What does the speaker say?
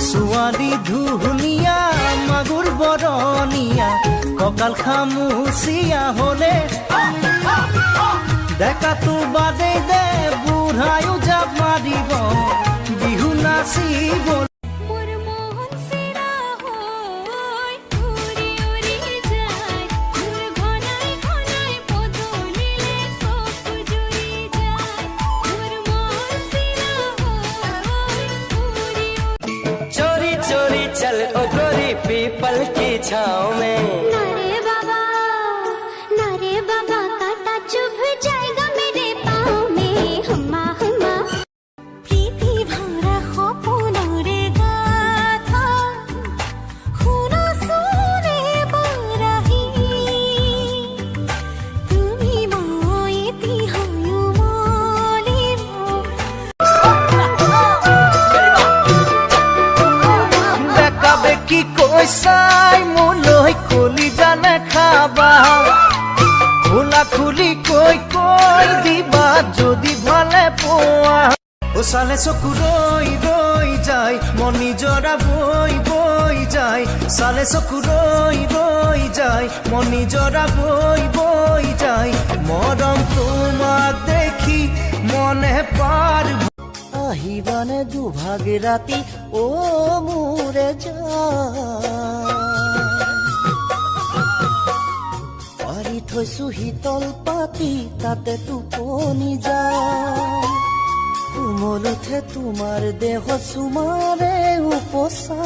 ছোৱালী ধুনীয়া মাগুৰ বৰণীয়া কঁকাল খামুচিয়া হলে ডেকাটো বাদেই দে বুঢ়ায়ো জাপ মাৰিব বিহু নাচিব चल ओ गोरी पीपल की छाँव में नारे बाबा कांटा चुभ जाएगा मेरे पाँव में हम्मा हम्मा प्रीति भरा सपनरे गाथा শুনো শুনে বারাহি তুমি মই এটি হয়ো মলিব কি কৈছাই মোলৈ কলি জানে খাবা খোলা খুলি কৈ দিবা যদি ভালে পোৱা চালে চকু ৰৈ ৰৈ যায় মন নিজৰা বৈ বৈ যায় চালে চকু ৰৈ ৰৈ যায় মন নিজৰা বৈ বৈ যায় মৰম তোমাক দেখি মনে পাৰ আহিবানে দুভাগে ৰাতি ও মোৰে পাৰি থৈছো শীতল পাতি তাতে টোপনি যায় কোমল উঠে তোমাৰ দেহ চুমাৰে উপচা